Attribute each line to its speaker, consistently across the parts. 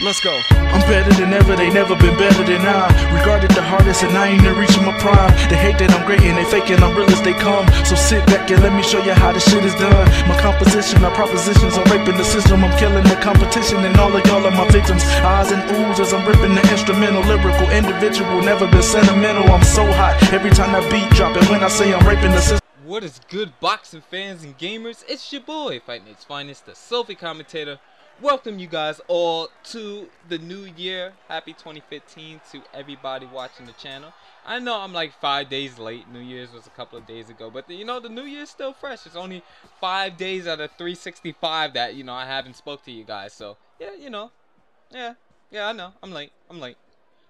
Speaker 1: Let's go. I'm better than ever, they never been better than I. Regarded the hardest and I ain't even reaching my prime. They hate that I'm great and they faking I'm real as they come. So sit back and let me show you how this shit is done. My composition, my propositions, I'm raping the system. I'm killing the competition and all of y'all are my victims. Eyes and oohs as I'm ripping the instrumental. Lyrical, individual, never been sentimental. I'm so hot every time that beat drop. And when I say I'm raping the system.
Speaker 2: What is good, boxing fans and gamers? It's your boy, FightNightsFinest, the selfie commentator. Welcome you guys all to the new year. Happy 2015 to everybody watching the channel. I know I'm like 5 days late. New Year's was a couple of days ago, but the new year's still fresh. It's only 5 days out of 365 that I haven't spoke to you guys. So yeah, yeah, I know I'm late.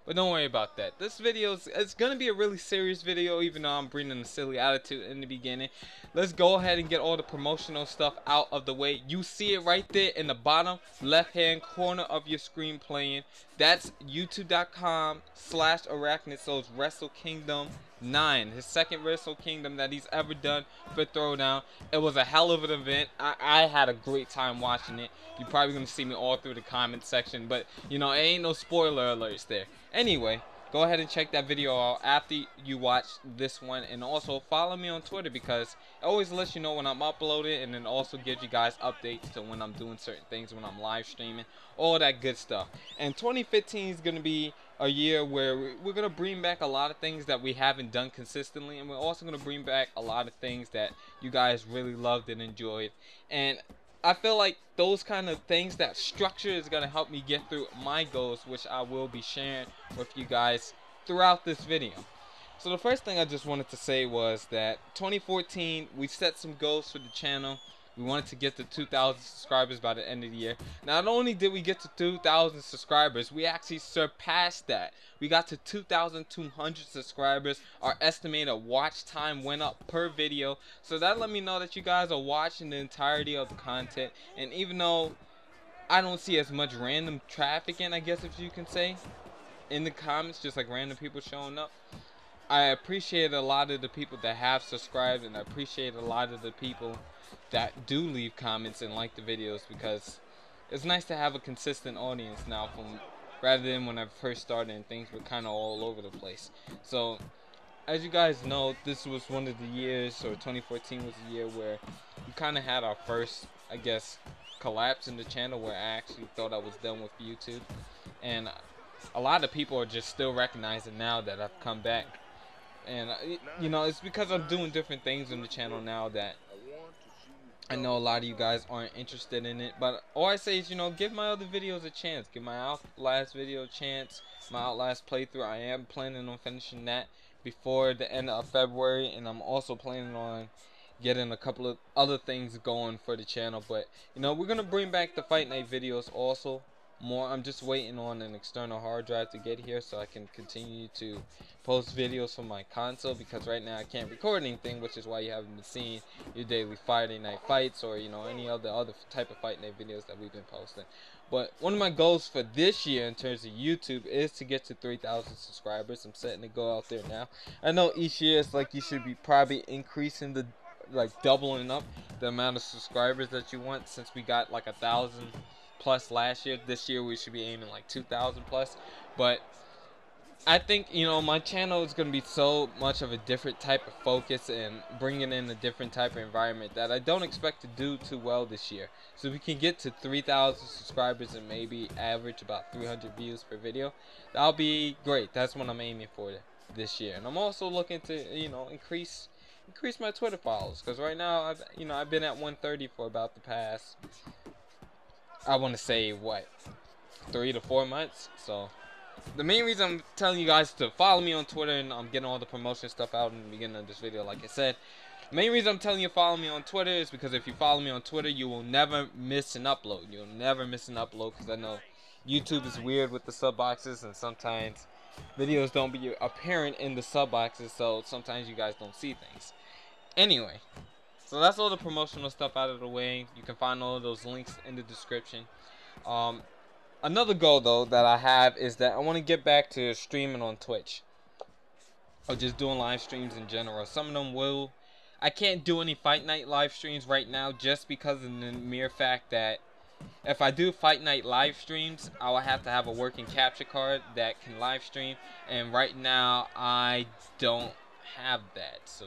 Speaker 2: But don't worry about that. This video it's gonna be a really serious video, even though I'm bringing a silly attitude in the beginning. Let's go ahead and get all the promotional stuff out of the way. You see it right there in the bottom left hand corner of your screen playing. That's youtube.com/Arachnid Wrestle Kingdom 9, his second Wrestle Kingdom that he's ever done for Throwdown. It was a hell of an event. I had a great time watching it. You're probably gonna see me all through the comment section, but it ain't no spoiler alerts there. Anyway, go ahead and check that video out after you watch this one, and also follow me on Twitter because it always lets you know when I'm uploading, and then also gives you guys updates to when I'm doing certain things, when I'm live streaming, all that good stuff. And 2015 is going to be a year where we're going to bring back a lot of things that we haven't done consistently, and we're also going to bring back a lot of things that you guys really loved and enjoyed. And I feel like those kind of things, that structure is going to help me get through my goals, which I will be sharing with you guys throughout this video. So the first thing I just wanted to say was that 2014, we set some goals for the channel. We wanted to get to 2,000 subscribers by the end of the year. Not only did we get to 2,000 subscribers, we actually surpassed that. We got to 2,200 subscribers. Our estimated watch time went up per video. So that let me know that you guys are watching the entirety of the content. And even though I don't see as much random traffic in, I guess if you can say, in the comments, just like random people showing up, I appreciate a lot of the people that have subscribed, and I appreciate a lot of the people that do leave comments and like the videos, because it's nice to have a consistent audience now, rather than when I first started and things were kind of all over the place. So as you guys know, this was one of the years, or 2014 was the year where we kind of had our first, I guess, collapse in the channel, where I actually thought I was done with YouTube. And a lot of people are just still recognizing now that I've come back. And it's because I'm doing different things on the channel now that I know a lot of you guys aren't interested in it. But all I say is, give my other videos a chance. Give my Outlast video a chance. My Outlast playthrough, I am planning on finishing that before the end of February. And I'm also planning on getting a couple of other things going for the channel. But, we're going to bring back the Fight Night videos also. I'm just waiting on an external hard drive to get here so I can continue to post videos from my console, because right now I can't record anything, which is why you haven't been seeing your daily Friday night fights or any other type of fight night videos that we've been posting. But one of my goals for this year in terms of YouTube is to get to 3,000 subscribers. I'm setting a goal out there now. I know each year it's like you should be probably increasing doubling up the amount of subscribers that you want, since we got like 1,000 plus last year. This year we should be aiming like 2,000 plus. But I think my channel is going to be so much of a different type of focus and bringing in a different type of environment that I don't expect to do too well this year. So if we can get to 3,000 subscribers and maybe average about 300 views per video, that'll be great. That's what I'm aiming for this year. And I'm also looking to increase my Twitter followers, because right now I've been at 130 for about the past, I want to say, what, 3 to 4 months. So the main reason I'm telling you guys to follow me on Twitter, and I'm getting all the promotion stuff out in the beginning of this video, like I said, the main reason I'm telling you to follow me on Twitter is because if you follow me on Twitter, you will never miss an upload. You'll never miss an upload, because I know YouTube is weird with the sub boxes, and sometimes videos don't be apparent in the sub boxes, so sometimes you guys don't see things. Anyway, so that's all the promotional stuff out of the way. You can find all of those links in the description. Another goal though that I have is that I want to get back to streaming on Twitch, or just doing live streams in general. Some of them I can't do any Fight Night live streams right now, just because of the mere fact that if I do Fight Night live streams, I will have to have a working capture card that can live stream, and right now I don't have that, so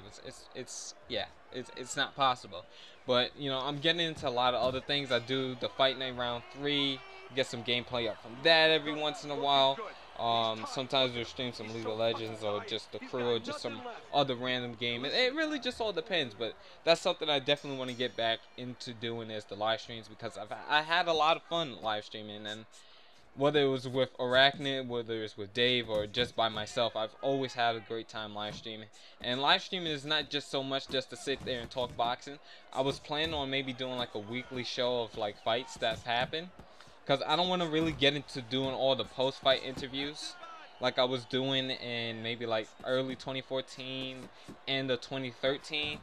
Speaker 2: it's not possible. But you know, I'm getting into a lot of other things. I do the Fight Night round 3, get some gameplay up from that every once in a while. Sometimes we'll stream some League of Legends or just the crew or just some other random game. It really just all depends, but that's something I definitely want to get back into doing, is the live streams, because I had a lot of fun live streaming, and whether it was with Arachnid, whether it was with Dave, or just by myself, I've always had a great time live streaming. And live streaming is not just so much just to sit there and talk boxing. I was planning on maybe doing like a weekly show of like fights that happen, because I don't want to really get into doing all the post-fight interviews like I was doing in maybe like early 2014, end of 2013.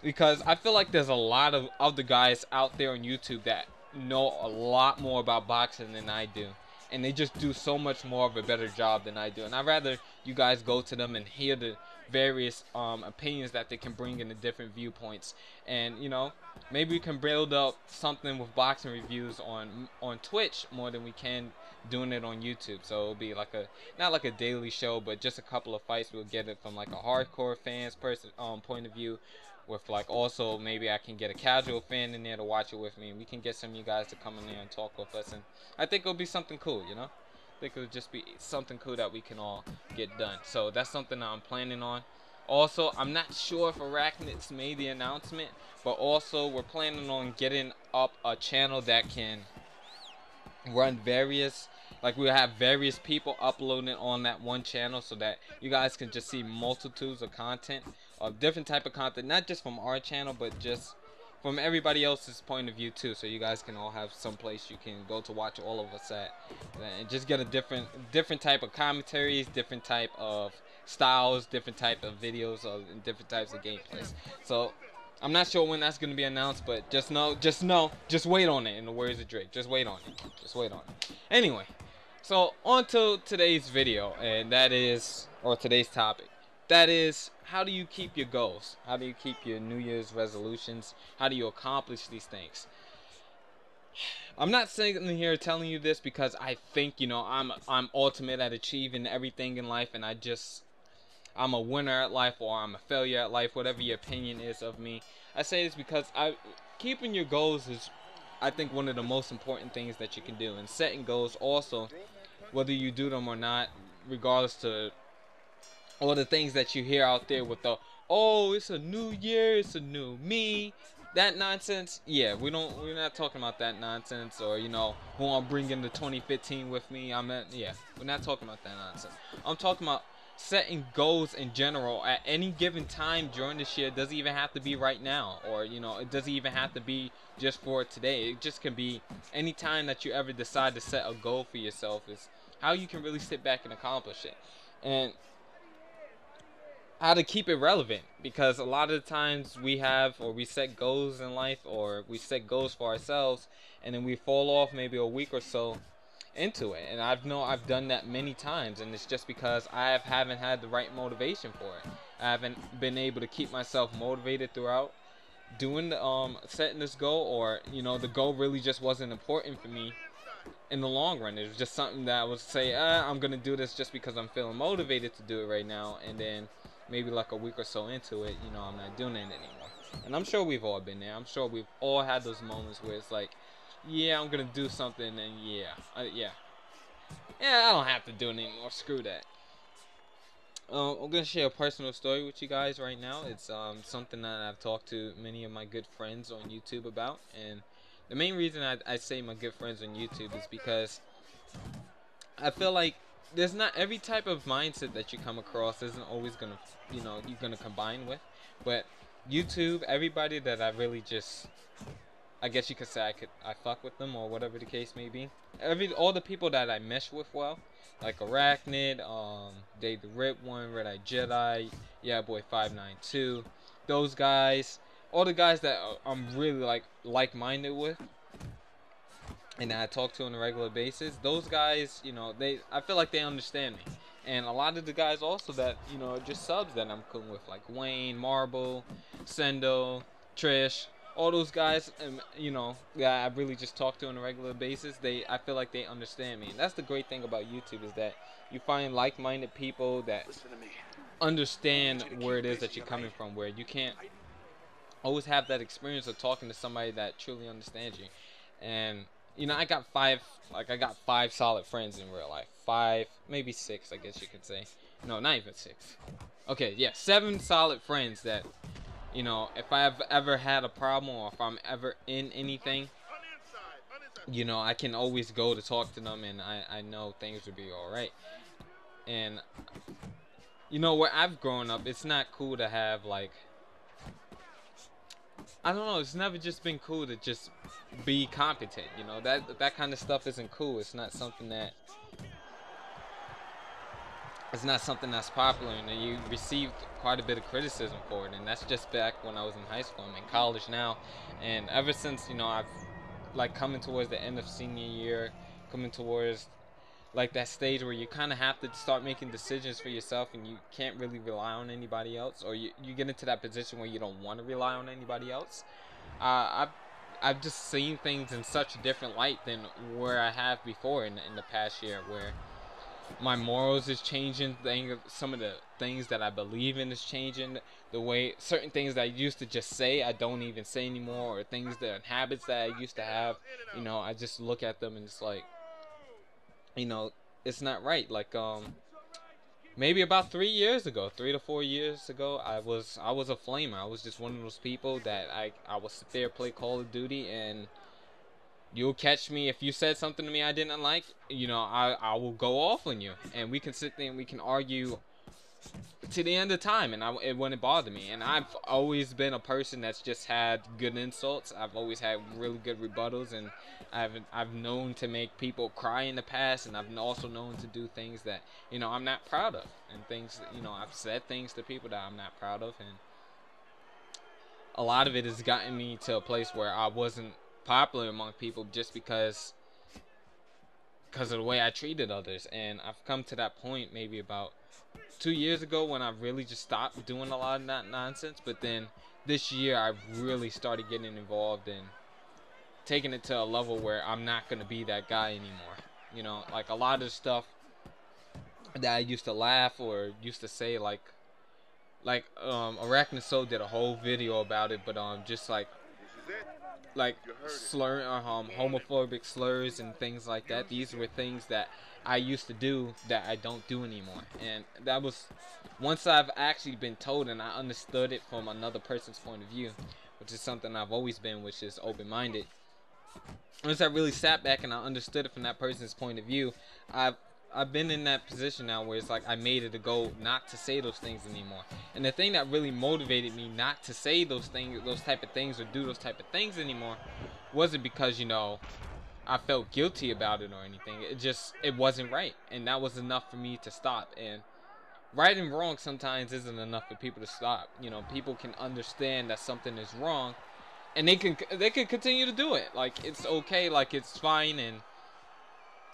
Speaker 2: Because I feel like there's a lot of other guys out there on YouTube that know a lot more about boxing than I do. And they just do so much more of a better job than I do. And I'd rather you guys go to them and hear the various opinions that they can bring in the different viewpoints. And, you know, maybe we can build up something with boxing reviews on Twitch more than we can doing it on YouTube. So it'll be like not like a daily show, but just a couple of fights. We'll get it from like a hardcore fans point of view, with like also maybe I can get a casual fan in there to watch it with me, and we can get some of you guys to come in there and talk with us, and I think it'll be something cool, you know. I think it'll just be something cool that we can all get done. So that's something that I'm planning on. Also, I'm not sure if Arachnid's made the announcement, but also we're planning on getting up a channel that can run various, like we'll have various people uploading on that one channel, so that you guys can just see multitudes of content, of different type of content, not just from our channel, but just from everybody else's point of view too. So you guys can all have some place you can go to watch all of us at, and just get a different type of commentaries, different type of styles, different type of videos, and different types of gameplays. So I'm not sure when that's going to be announced, but just wait on it, in the words of Drake. Just wait on it. Just wait on it. Anyway, so on to today's video, and that is, or today's topic. That is, how do you keep your goals? How do you keep your New Year's resolutions? How do you accomplish these things? I'm not sitting here telling you this because I think, you know, I'm ultimate at achieving everything in life, and I'm a winner at life, or I'm a failure at life, whatever your opinion is of me. I say this because keeping your goals is, I think, one of the most important things that you can do. And setting goals also, whether you do them or not, regardless to all the things that you hear out there with the, oh, it's a new year, it's a new me, that nonsense. Yeah, we're not talking about that nonsense, or, you know, who I'm bringing the 2015 with me. Yeah, we're not talking about that nonsense. I'm talking about setting goals in general at any given time during this year. It doesn't even have to be right now, or, you know, it doesn't even have to be just for today. It just can be any time that you ever decide to set a goal for yourself, is how you can really sit back and accomplish it, and how to keep it relevant. Because a lot of the times we set goals in life, or we set goals for ourselves, and then we fall off maybe a week or so into it. And I've done that many times, and it's just because I haven't had the right motivation for it. I haven't been able to keep myself motivated throughout doing setting this goal, or, you know, the goal really just wasn't important for me in the long run. It was just something that I would say, I'm gonna do this just because I'm feeling motivated to do it right now, and then maybe like a week or so into it, you know, I'm not doing it anymore. And I'm sure we've all been there. I'm sure we've all had those moments where it's like, yeah, I'm gonna do something, and yeah, I don't have to do it anymore. Screw that. I'm gonna share a personal story with you guys right now. It's something that I've talked to many of my good friends on YouTube about, and the main reason I say my good friends on YouTube is because I feel like there's not every type of mindset that you come across isn't always gonna, you know, you're gonna combine with. But YouTube, everybody that I really just, I guess you could say I fuck with them, or whatever the case may be. All the people that I mesh with well, like Arachnid, Dave the Rip One, Red Eye Jedi, yeah boy 592, those guys, all the guys that I'm really like-minded with, and that I talk to on a regular basis. Those guys, you know, I feel like they understand me. And a lot of the guys also that, you know, are just subs that I'm cool with, like Wayne, Marble, Sendo, Trish, all those guys, you know, that I really just talk to on a regular basis, I feel like they understand me. And that's the great thing about YouTube, is that you find like-minded people that understand where it is that you're coming from, where you can't always have that experience of talking to somebody that truly understands you. And you know, I got five solid friends in real life. 5, maybe 6, I guess you could say. No, not even 6. Okay, yeah, 7 solid friends that, you know, if I've ever had a problem or if I'm ever in anything, you know, I can always go to talk to them, and I know things will be alright. And, you know, where I've grown up, it's not cool to have, like, I don't know, it's never just been cool to just be competent, you know, that kind of stuff isn't cool. It's not something that's popular, and you received quite a bit of criticism for it. And that's just back when I was in high school. I'm in college now, and ever since, you know, I've like coming towards the end of senior year, coming towards like that stage where you kind of have to start making decisions for yourself, and you can't really rely on anybody else, or you get into that position where you don't want to rely on anybody else. I've just seen things in such a different light than where I have before in the past year, where my morals is changing. Some of the things that I believe in is changing. The way certain things that I used to just say, I don't even say anymore, or things that habits that I used to have, you know, I just look at them and it's like, you know, it's not right. Like maybe about 3 years ago, 3 to 4 years ago, I was a flamer. I was just one of those people that I would sit there, play Call of Duty, and you'll catch me if you said something to me I didn't like. You know, I will go off on you, and we can sit there and we can argue to the end of time, and it wouldn't bother me. And I've always been a person that's just had good insults. I've always had really good rebuttals, and I've known to make people cry in the past, and I've also known to do things that, you know, I'm not proud of, and things that, you know, I've said things to people that I'm not proud of, and a lot of it has gotten me to a place where I wasn't popular among people just because of the way I treated others. And I've come to that point maybe about 2 years ago when I really just stopped doing a lot of that nonsense. But then this year I really started getting involved and taking it to a level where I'm not going to be that guy anymore. You know, like a lot of stuff that I used to laugh or used to say, like Arachne Soul did a whole video about it, but just like slur homophobic slurs and things like that. These were things that I used to do that I don't do anymore. And that was once I've actually been told and I understood it from another person's point of view, which is something I've always been, which is open-minded. Once I really sat back and I understood it from that person's point of view, I've been in that position now where it's like I made it a goal not to say those things anymore. And the thing that really motivated me not to say those type of things, or do those type of things anymore, wasn't because, you know, I felt guilty about it or anything. It wasn't right, and that was enough for me to stop. And right and wrong sometimes isn't enough for people to stop. You know, people can understand that something is wrong, and they can continue to do it. Like, it's okay, like it's fine, and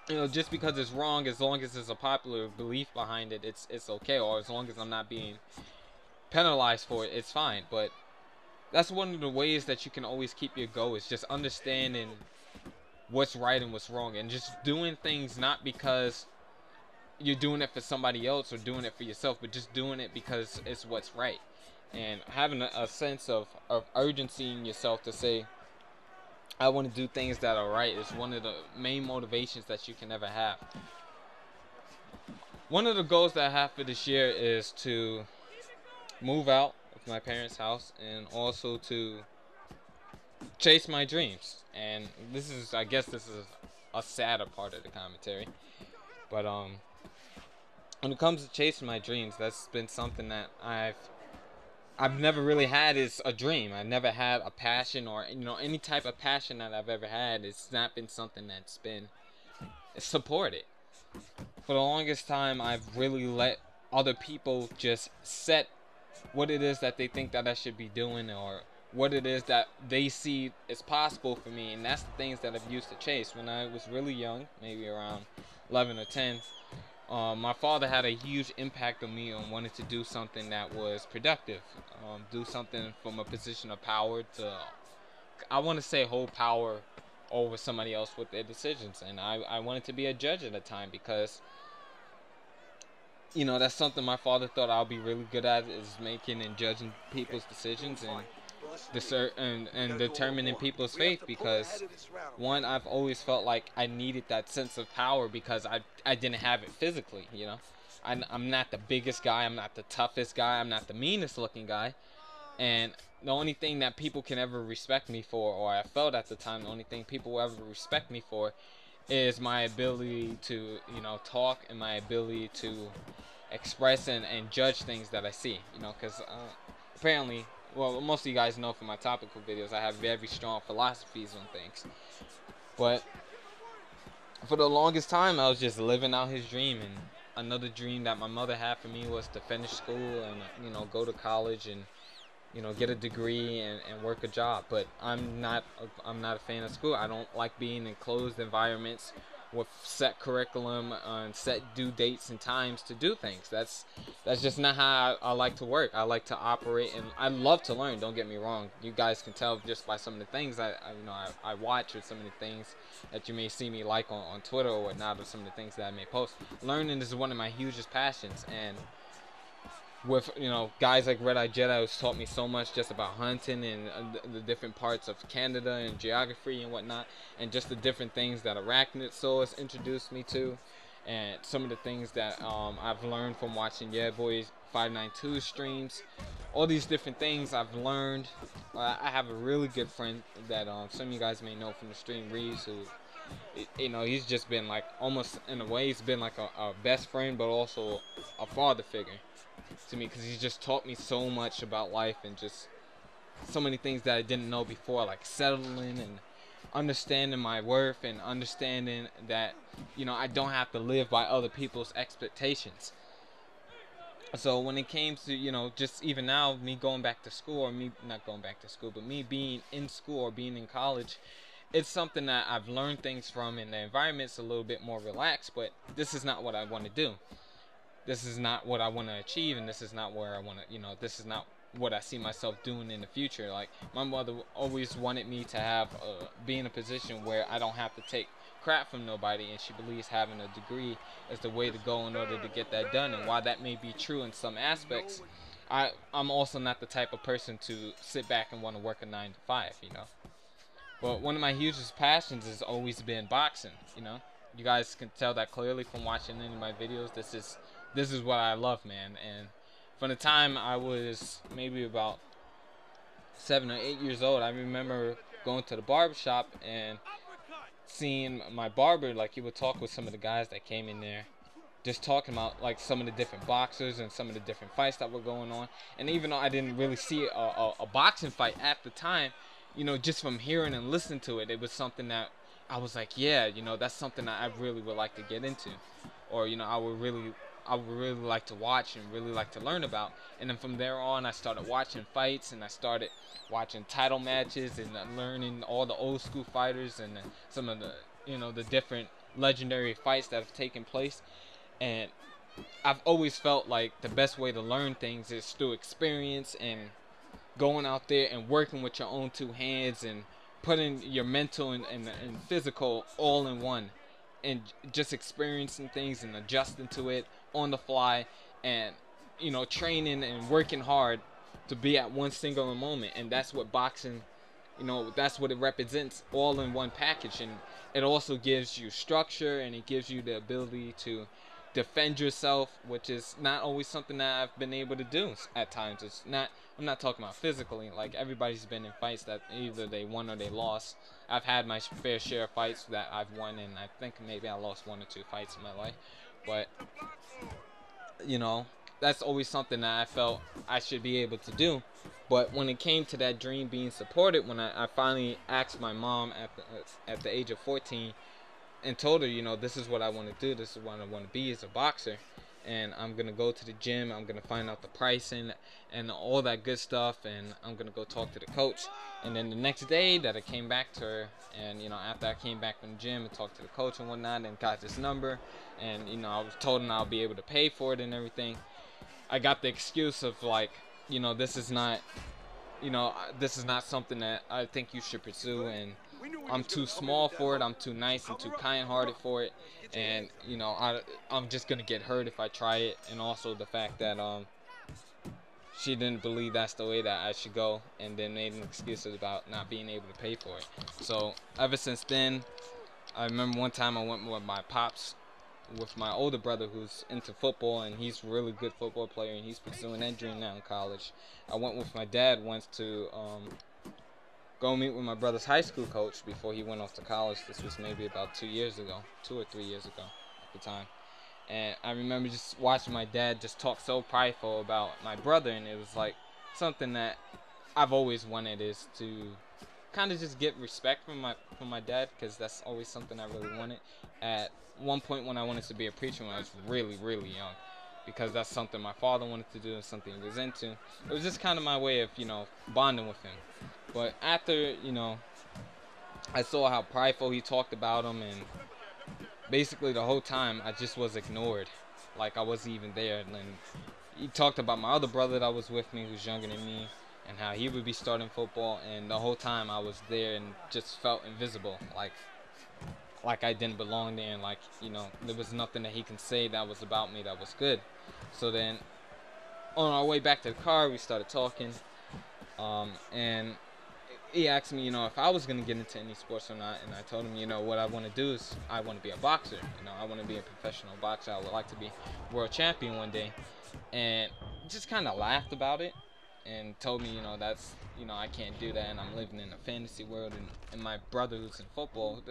Speaker 2: you know, just because it's wrong, as long as there's a popular belief behind it, it's okay. Or as long as I'm not being penalized for it, it's fine. But that's one of the ways that you can always keep your goal, is just understanding what's right and what's wrong, and just doing things not because you're doing it for somebody else or doing it for yourself, but just doing it because it's what's right. And having a sense of urgency in yourself to say, I want to do things that are right, is one of the main motivations that you can ever have. One of the goals that I have for this year is to move out of my parents' house, and also to chase my dreams. And I guess this is a sadder part of the commentary, but when it comes to chasing my dreams, that's been something that I've never really had is a dream. I've never had a passion, or, you know, any type of passion that I've ever had. It's not been something that's been supported. For the longest time, I've really let other people just set what it is that they think that I should be doing, or what it is that they see is possible for me. And that's the things that I've used to chase. When I was really young, maybe around 11 or 10, my father had a huge impact on me on wanting to do something that was productive, do something from a position of power to I want to say, hold power over somebody else with their decisions. And I wanted to be a judge at the time because, you know, that's something my father thought I'll be really good at, is making and judging people's decisions and determining people's faith. Because one, I've always felt like I needed that sense of power because I didn't have it physically. You know, I'm not the biggest guy, I'm not the toughest guy, I'm not the meanest looking guy, and the only thing that people can ever respect me for, or I felt at the time, the only thing people will ever respect me for is my ability to, you know, talk, and my ability to express and judge things that I see, you know, because apparently, well, most of you guys know from my topical videos, I have very strong philosophies on things. But for the longest time, I was just living out his dream, and another dream that my mother had for me was to finish school and, you know, go to college and, you know, get a degree and work a job. But I'm not a fan of school. I don't like being in closed environments with set curriculum and set due dates and times to do things. That's just not how I like to work. I like to operate, and I love to learn. Don't get me wrong. You guys can tell just by some of the things I watch, or some of the things that you may see me like on Twitter or whatnot, or some of the things that I may post. Learning is one of my hugest passions, and with, you know, guys like Red Eye Jedi, who's taught me so much just about hunting and the different parts of Canada and geography and whatnot, and just the different things that Arachnid Soul has introduced me to, and some of the things that I've learned from watching Boy's 592 streams. All these different things I've learned. I have a really good friend that some of you guys may know from the stream, Reeves, who, you know, he's just been like, almost in a way, he's been like a best friend, but also a father figure to me, because he's just taught me so much about life and just so many things that I didn't know before, like settling and understanding my worth and understanding that, you know, I don't have to live by other people's expectations. So when it came to, you know, just even now, me going back to school, or me not going back to school, but me being in school or being in college, it's something that I've learned things from, and the environment's a little bit more relaxed, but this is not what I want to do. This is not what I want to achieve, and this is not where I want to, you know, this is not what I see myself doing in the future. Like, my mother always wanted me to have be in a position where I don't have to take crap from nobody, and she believes having a degree is the way to go in order to get that done. And while that may be true in some aspects, I'm also not the type of person to sit back and want to work a 9 to 5, you know. But one of my hugest passions has always been boxing, you know. You guys can tell that clearly from watching any of my videos. This is what I love, man. And from the time I was maybe about 7 or 8 years old, I remember going to the barbershop and seeing my barber, like, he would talk with some of the guys that came in there, just talking about, like, some of the different boxers and some of the different fights that were going on. And even though I didn't really see a boxing fight at the time, you know, just from hearing and listening to it, it was something that I was like, yeah, you know, that's something that I really would like to get into. Or, you know, I would really like to watch and really like to learn about. And then from there on, I started watching fights, and I started watching title matches and learning all the old school fighters and some of the, you know, the different legendary fights that have taken place. And I've always felt like the best way to learn things is through experience and going out there and working with your own two hands and putting your mental and physical all in one, and just experiencing things and adjusting to it on the fly, and, you know, training and working hard to be at one singular moment. And that's what boxing, you know, that's what it represents, all in one package. And it also gives you structure, and it gives you the ability to defend yourself, which is not always something that I've been able to do at times. It's not, I'm not talking about physically. Like, everybody's been in fights that either they won or they lost. I've had my fair share of fights that I've won, and I think maybe I lost 1 or 2 fights in my life. But, you know, that's always something that I felt I should be able to do. But when it came to that dream being supported, when I finally asked my mom at the age of 14 and told her, you know, this is what I want to do, this is what I want to be as a boxer, and I'm going to go to the gym, I'm going to find out the pricing and all that good stuff, and I'm going to go talk to the coach. And then the next day that I came back to her, and, you know, after I came back from the gym and talked to the coach and whatnot, and got this number, and, you know, I was told him I'll be able to pay for it and everything, I got the excuse of, like, you know, this is not you know, this is not something that I think you should pursue, and I'm too small for it. I'm too nice and too kind-hearted for it, and you know, I'm just gonna get hurt if I try it. And also the fact that she didn't believe that's the way that I should go, and then made an excuses about not being able to pay for it. So ever since then, I remember one time I went with my pops, with my older brother who's into football, and he's a really good football player, and he's pursuing that dream now in college. I went with my dad once to go meet with my brother's high school coach before he went off to college. This was maybe about 2 years ago, 2 or 3 years ago at the time. And I remember just watching my dad just talk so prideful about my brother, and it was like something that I've always wanted, is to kind of just get respect from my dad, because that's always something I really wanted. At one point when I wanted to be a preacher when I was really, really young, because that's something my father wanted to do and something he was into. It was just kind of my way of, you know, bonding with him. But after, you know, I saw how prideful he talked about him, and basically the whole time I just was ignored, like I wasn't even there. And then he talked about my other brother that was with me, who's younger than me, and how he would be starting football, and the whole time I was there and just felt invisible, like I didn't belong there, and like, you know, there was nothing that he can say that was about me that was good. So then on our way back to the car, we started talking, and he asked me, you know, if I was going to get into any sports or not, and I told him, you know, what I want to do is I want to be a boxer. You know, I want to be a professional boxer. I would like to be world champion one day. And just kind of laughed about it and told me, you know, that's, you know, I can't do that, and I'm living in a fantasy world, and my brother who's in football,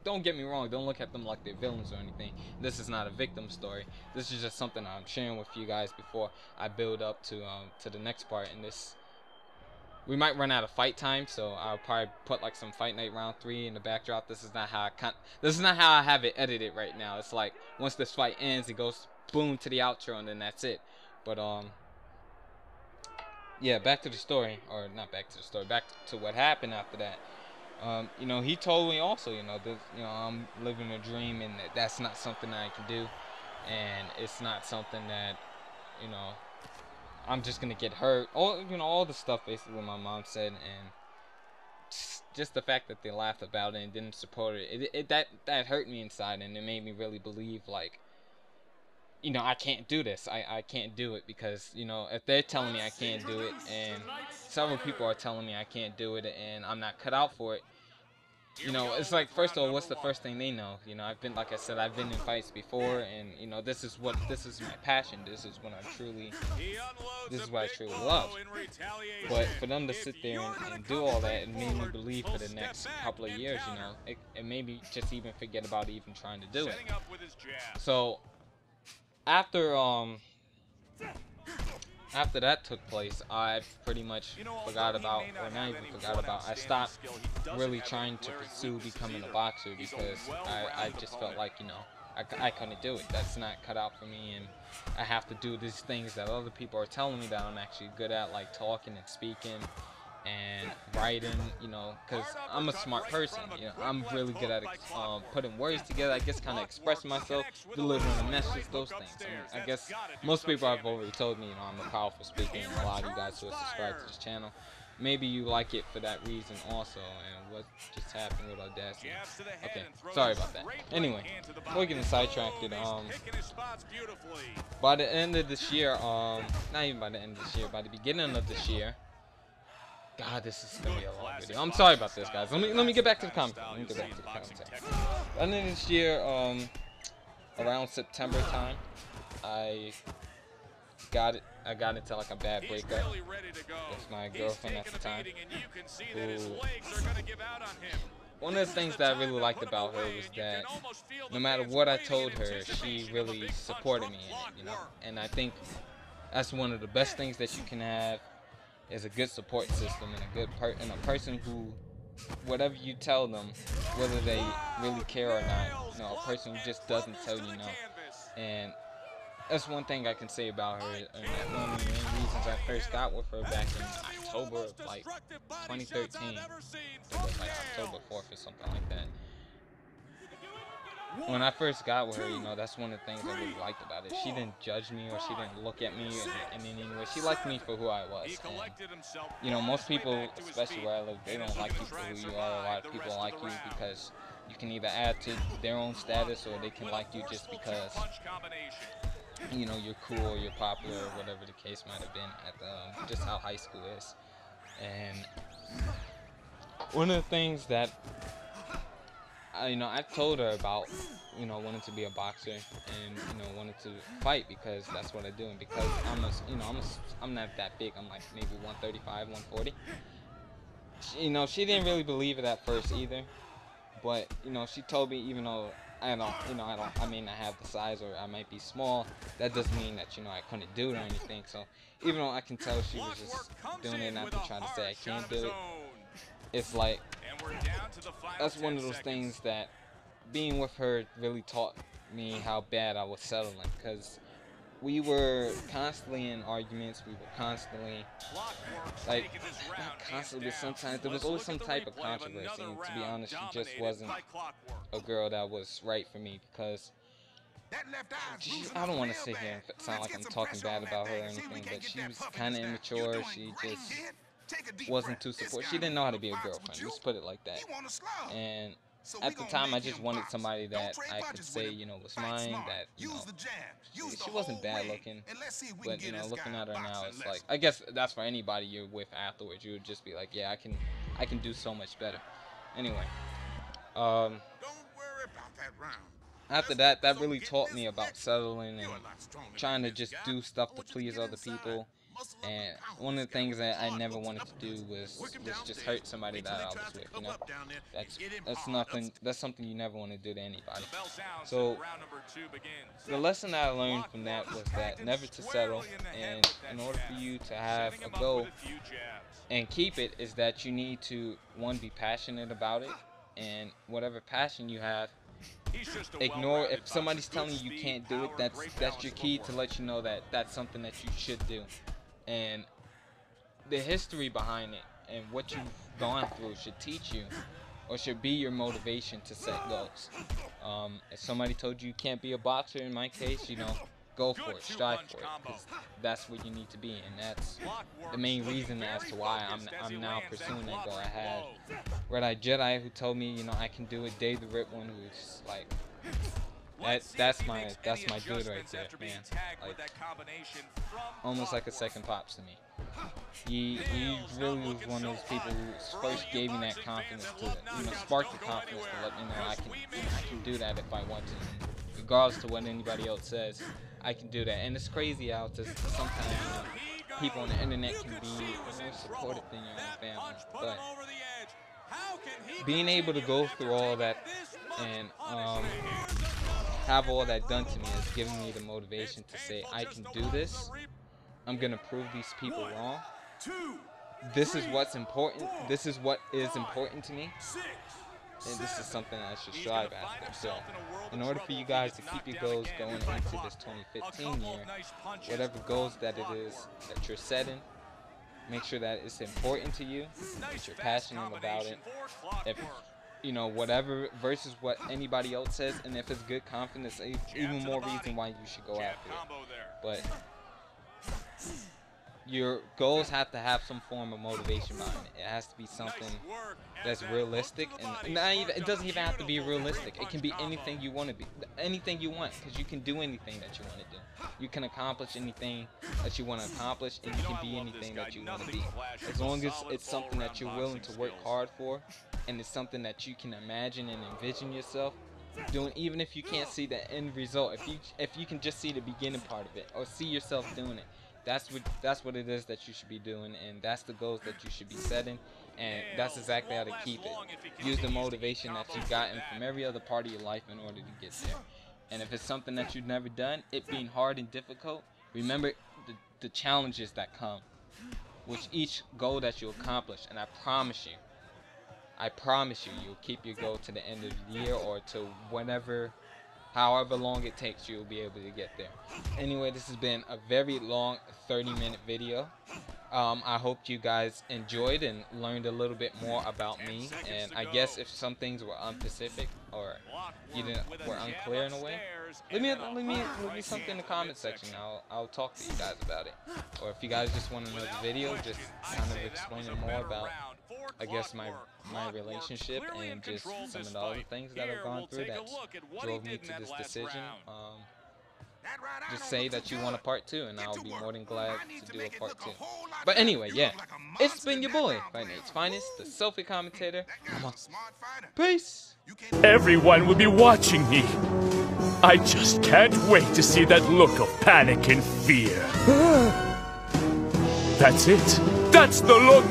Speaker 2: don't get me wrong, don't look at them like they're villains or anything. This is not a victim story. This is just something I'm sharing with you guys before I build up to the next part. And this, we might run out of fight time, so I'll probably put like some Fight Night round 3 in the backdrop. This is not how I have it edited right now. It's like once this fight ends, it goes boom to the outro, and then that's it. But yeah, back to the story, or not back to the story, back to what happened after that. You know, he told me also, you know, that, you know, I'm living a dream, and that's not something that I can do, and it's not something that, you know, I'm just gonna get hurt. All, you know, all the stuff basically my mom said, and just the fact that they laughed about it and didn't support it, that hurt me inside, and it made me really believe, like, you know, I can't do this. I can't do it, because, you know, if they're telling me I can't do it, and several people are telling me I can't do it, and I'm not cut out for it, you know, it's like, first of all, what's the first thing they know? You know, I've been, like I said, I've been in fights before, and, you know, this is my passion. This is what I truly love. But for them to sit there and do all that, it made me believe for the next couple of years, you know, it made me just even forget about even trying to do it. So after that took place, I pretty much forgot about, or not even forgot about, I stopped really trying to pursue becoming a boxer, because I just felt like, you know, I couldn't do it. That's not cut out for me, and I have to do these things that other people are telling me that I'm actually good at, like talking and speaking and writing, you know, because I'm a smart person. You know, I'm really good at putting words together, I guess, kind of expressing myself, delivering a message, those things. I guess most people have already told me, you know, I'm a powerful speaker, and a lot of you guys who are subscribed to this channel, maybe you like it for that reason also. And what just happened with Audacity? Okay, sorry about that. Anyway, we're getting sidetracked. By the end of this year, not even by the end of this year, by the beginning of this year, God, this is gonna be a long video. I'm sorry about this, guys. Let me get back to the content. And then this year, around September time, I got into like a bad breakup with my girlfriend at the time. One of the things that I really liked about her was that no matter what I told her, she really supported me in it, you know. And I think that's one of the best things that you can have, is a good support system, and a person who, whatever you tell them, whether they really care or not, you know, a person who just doesn't tell you no. And that's one thing I can say about her, and that's one of the main reasons I first got with her back in October of like 2013. It was like October 4th or something like that. when I first got with her, you know, that's one of the things I really liked about it. She didn't judge me or she didn't look at me in any way. She liked me for who I was. And, you know, most people, especially where I live, they don't like you for who you are. A lot of people like you because you can either add to their own status or they can like you just because, you know, you're cool or you're popular or whatever the case might have been at the, just how high school is. And one of the things that I've told her about, you know, wanting to be a boxer and, you know, wanted to fight because that's what I do, and because I'm not that big. I'm like maybe 135, 140. You know, she didn't really believe it at first either, but, you know, she told me even though I may not have the size or I might be small, that doesn't mean that, you know, I couldn't do it or anything. So even though I can tell she was just doing it not to try to say I can't do it, it's like, that's one of those things that being with her really taught me how bad I was settling, because we were constantly in arguments. We were constantly, like, not constantly, but sometimes there was always some type of controversy. And to be honest, she just wasn't a girl that was right for me, because I don't want to sit here and sound like I'm talking bad about her or anything, but she was kind of immature. She just wasn't too supportive. She didn't know how to be a girlfriend. Let's put it like that. And at the time, I just wanted somebody that I could say, you know, was mine. That, you know, she wasn't bad looking, but, you know, looking at her now, it's like, I guess that's for anybody you're with afterwards. You would just be like, yeah, I can do so much better. Anyway, after that, that really taught me about settling and trying to just do stuff to please other people. And one of the things that I never wanted to do was just hurt somebody that I was with, you know. That's something you never want to do to anybody. So the lesson that I learned from that was that never to settle, and in order for you to have a goal and keep it, is that you need to, one, be passionate about it, and whatever passion you have, ignore if somebody's telling you you can't do it. That's your key to let you know that that's something that you should do. And the history behind it and what you've gone through should teach you, or should be your motivation to set goals. If somebody told you you can't be a boxer, in my case, you know, go for it, strive for it, because that's what you need to be, and that's the main reason as to why I'm now pursuing that goal. I had Red Eye Jedi who told me, you know, I can do it. Dave the Rip one, who's like, that's my dude right there, man. Like, almost like a second pops to me. He really was one of those people who first gave me that confidence to, you know, spark the confidence to let me know I can do that if I want to. And regardless to what anybody else says, I can do that. And it's crazy how just sometimes, you know, people on the internet can be more supportive than your own family. But being able to go through all that and have all that done to me has given me the motivation to say, I can do this. I'm gonna prove these people wrong. This is what's important. This is what is important to me. And this is something I should strive after. So, in order for you guys to keep your goals going into this 2015 year, whatever goals that it is that you're setting, make sure that it's important to you, that you're passionate about it. If, you know, whatever versus what anybody else says, and if it's good confidence, even more reason why you should go after it. But your goals have to have some form of motivation behind it. It has to be something that's realistic, and it doesn't even have to be realistic. It can be anything you want to be, anything you want, because you can do anything that you want to do. You can accomplish anything that you want to accomplish, and you can be anything that you want to be, as long as it's something that you're willing to work hard for, and it's something that you can imagine and envision yourself doing, even if you can't see the end result. If you can just see the beginning part of it, or see yourself doing it, that's what it is that you should be doing, and that's the goals that you should be setting, and that's exactly how to keep it. Use the motivation that you've gotten from every other part of your life in order to get there. And if it's something that you've never done, it being hard and difficult, remember the challenges that come with each goal that you accomplish, and I promise you, you'll keep your goal to the end of the year, or to however long it takes, you'll be able to get there. Anyway, this has been a very long 30-minute video. I hope you guys enjoyed and learned a little bit more about me. And I guess if some things were unspecific or were unclear in a way, leave me something in the comment section. I'll talk to you guys about it. Or if you guys just want another video, just kind of explaining more about, I guess, my relationship and just some of the other things that I've gone through that drove me to this decision. Just say that you want a part 2, and I'll be more than glad to do a part 2. But anyway, yeah, it's been your boy, FightNightsFinest, the selfie commentator. Peace.
Speaker 3: Everyone will be watching me. I just can't wait to see that look of panic and fear. That's it. That's the look.